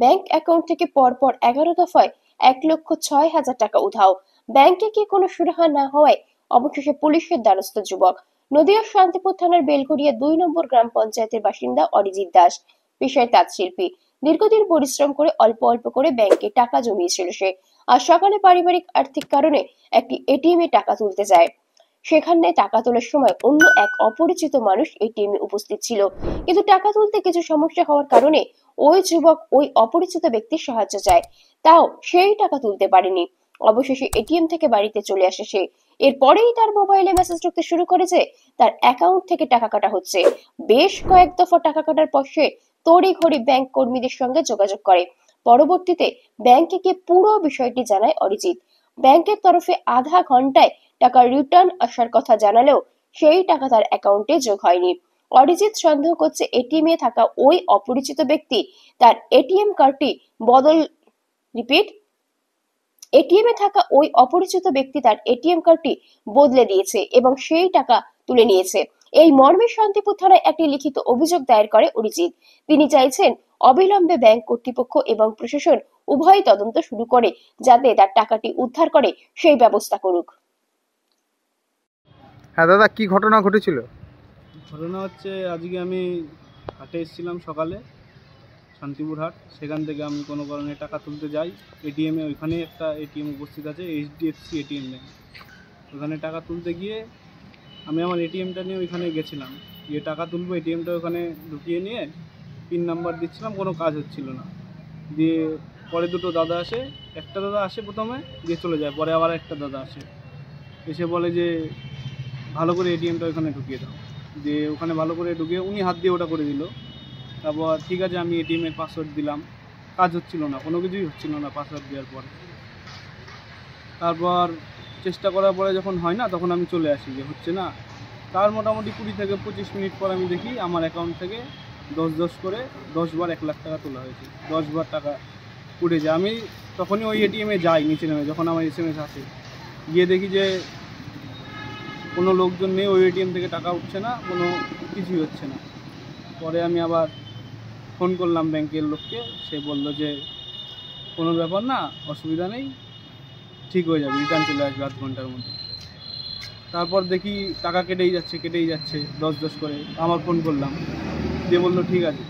Bank account থেকে পরপর 11 দফায় 1,06,000 টাকা উধাও। ব্যাংকে কি কোনো সুরাহা না হওয়ায় অবশেষে পুলিশের দ্বারস্থ যুবক। নদিয়ার শান্তিপুর থানার বেলঘরিয়া 2 নম্বর গ্রাম পঞ্চায়েতের বাসিন্দা অরিজিৎ দাস, পেশায় তাঁতশিল্পী। দীর্ঘদিন পরিশ্রম করে অল্প অল্প করে ব্যাংকে টাকা জমিয়েছিল সে। আজ সকালে পারিবারিক আর্থিক কারণে একটি এটিএম এ টাকা তুলতে যায়। সেখানে টাকা তোলার সময় অন্য এক অপরিচিত মানুষ এটিএম এ উপস্থিত ছিল, কিন্তু টাকা তুলতে কিছু সমস্যা হওয়ার কারণে ওই যুবক ওই অপরিচিত ব্যক্তির সাহায্য চায়, তাও সেই টাকা তুলতে পারেনি। অবশেষে এটিএম থেকে বাড়িতে চলে আসে সে। এরপরেই তার মোবাইলে মেসেজ ঢুকতে শুরু করেছে তার অ্যাকাউন্ট থেকে টাকা কাটা হচ্ছে। বেশ কয়েক দফা টাকা কাটার পর সে তড়িঘড়ি ব্যাংক কর্মীদের সঙ্গে যোগাযোগ করে। পরবর্তীতে ব্যাংকে গিয়ে পুরো বিষয়টি জানায় অরিজিৎ। ব্যাংকের তরফে আধা ঘন্টায় টাকা রিটার্ন আসার কথা জানালেও সেই টাকা তার অ্যাকাউন্টে যোগ হয়নি। অরিজিৎ সন্দেহ করছে এটিএম এ থাকা ওই অপরিচিত ব্যক্তি তার এটিএম কার্ডটি বদল রিপিট এটিএম এ থাকা ওই অপরিচিত ব্যক্তি তার এটিএম কার্ডটি বদলে দিয়েছে এবং সেই টাকা তুলে নিয়েছে। এই মর্মে শান্তিপুর থানায় একটি লিখিত অভিযোগ দায়ের করে অরিজিৎ। তিনি চাইছেন অবিলম্বে ব্যাংক কর্তৃপক্ষ এবং প্রশাসন উভয় তদন্ত শুরু করে যাতে তার টাকাটি উদ্ধার করে সেই ব্যবস্থা করুক। হ্যাঁ দাদা, কি ঘটনা ঘটেছিল? ঘটনা হচ্ছে, আজকে আমি হাটে এসেছিলাম সকালে, শান্তিপুর হাট। সেখান থেকে আমি কোনো কারণে টাকা তুলতে যাই এটিএমে। ওইখানে একটা এটিএম উপস্থিত আছে, এইচডিএফসি এটিএম ব্যাংক। ওখানে টাকা তুলতে গিয়ে আমি আমার এটিএমটা নিয়ে ওইখানে গেছিলাম, গিয়ে টাকা তুলবো। এটিএমটা ওখানে ঢুকিয়ে নিয়ে পিন নাম্বার দিচ্ছিলাম, কোনো কাজ হচ্ছিল না। দিয়ে পরে দুটো দাদা আসে, একটা দাদা আসে প্রথমে, দিয়ে চলে যায়। পরে আবার একটা দাদা আসে, এসে বলে যে ভালো করে এটিএমটা ওখানে ঢুকিয়ে দাও। দিয়ে ওখানে ভালো করে ঢুকিয়ে উনি হাত দিয়ে ওটা করে দিল। তারপর ঠিক আছে, আমি এটিএমের পাসওয়ার্ড দিলাম, কাজ হচ্ছিল না, কোনো কিছুই হচ্ছিল না পাসওয়ার্ড দেওয়ার পরে। তারপর চেষ্টা করার পরে যখন হয় না, তখন আমি চলে আসি যে হচ্ছে না। তার মোটামুটি 20 থেকে 25 মিনিট পর আমি দেখি আমার অ্যাকাউন্ট থেকে 10 করে 10 বার 1 লাখ টাকা তোলা হয়েছে, 10 বার টাকা উঠে যায়। আমি তখনই ওই এটিএমে যাই নিচে নেমে, যখন আমার এসএমএস আসে, গিয়ে দেখি যে কোনো লোকজন নেই, ওই এটিএম থেকে টাকা উঠছে না, কোনো কিছুই হচ্ছে না। পরে আমি আবার ফোন করলাম ব্যাংকের লোককে, সে বলল যে কোনো ব্যাপার না, অসুবিধা নেই, ঠিক হয়ে যাবে, রিটার্ন চলে আসবে 8 ঘন্টার মধ্যে। তারপর দেখি টাকা কেটেই যাচ্ছে 10 করে। আমার ফোন করলাম, দিয়ে বললো ঠিক আছে।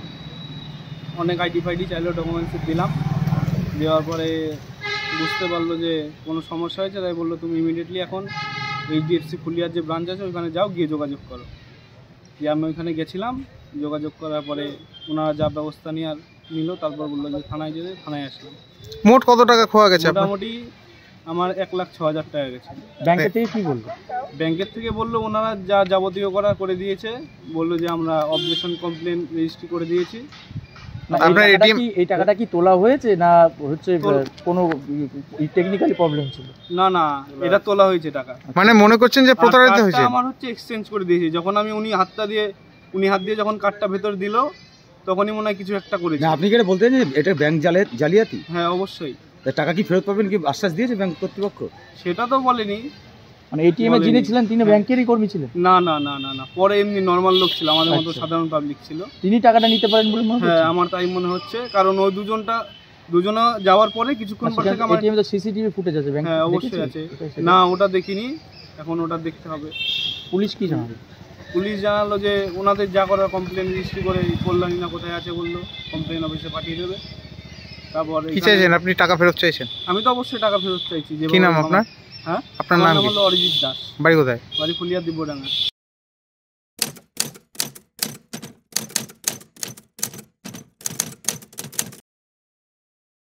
অনেক আইডি ফাইডি চাইলো, ডকুমেন্টস দিলাম। দেওয়ার পরে বুঝতে পারলো যে কোনো সমস্যা হয়েছে, তাই বললো তুমি ইমিডিয়েটলি এখন এইচডিএফসি ফুলিয়ার যে ব্রাঞ্চ আছে ওইখানে যাও, গিয়ে যোগাযোগ করো। দিয়ে আমি ওইখানে গেছিলাম, যোগাযোগ করার পরে ওনারা যা ব্যবস্থা নেওয়ার নিল। তারপর বললো যে থানায় যেতে, থানায় আসলাম। মোট কত টাকা খোয়া গেছে? মোটামুটি আমার 1,06,000 টাকা গেছে। ব্যাংকের থেকে কি বললো? ব্যাংকের থেকে বললো ওনারা যা যাবতীয় করা করে দিয়েছে, বললো যে আমরা অবজেকশন কমপ্লেন রেজিস্ট্রি করে দিয়েছি। আপনার এটিএম এই টাকাটা কি তোলা হয়েছে না হচ্ছে কোনো টেকনিক্যালি প্রবলেম ছিল? না না, এটা তোলা হয়েছে টাকা। মানে মনে করছেন যে প্রতারিত হয়েছে? আমার হচ্ছে এক্সচেঞ্জ করে দিয়েছি। যখন আমি উনি হাত দিয়ে যখন কার্ডটা ভেতর দিল, তখনই মনে হয় কিছু একটা করেছে। আপনি কি বলতেন যে এটা ব্যাংক জালিয়াতি? হ্যাঁ অবশ্যই। টাকা কি ফেরত পাবেন কি আশ্বাস দিয়েছে ব্যাংক কর্তৃপক্ষ? সেটা তো বলেনি। মানে এটিএম এ যিনি ছিলেন তিনি ব্যাংকেরই কর্মী ছিলেন? না না না না না, পরে এমনি নর্মাল লোক ছিল, আমাদের মতো সাধারণ পাবলিক ছিল। তিনি টাকাটা নিতে পারেন বলে মনে হচ্ছে? হ্যাঁ, আমার তাই মনে হচ্ছে, কারণ ওই দুজনে যাওয়ার পরে কিছুক্ষণ পর থেকে আমার এটিএম এ সিসিটিভি ফুটেজ আছে ব্যাংকে? হ্যাঁ অবশ্যই আছে। না, ওটা দেখিনি, এখন ওটা দেখতে হবে। পুলিশ কি জানাবে? পুলিশ জানালো যে ওনাদের যা করার কমপ্লেন রেজিস্ট্রি করে কল্যাণী না কোথায় আছে বললো, কমপ্লেন অফিসে পাঠিয়ে দেবে। তারপর কি চাইছেন আপনি? টাকা ফেরত চাইছেন? আমি তো অবশ্যই টাকা ফেরত চাইছি। কি নাম আপনার? হ্যাঁ, আপনার নাম হলো অরিজিৎ দাস। বাড়ি কোথায়? বাড়ি ফুলিয়া দিব্যডাঙ্গা।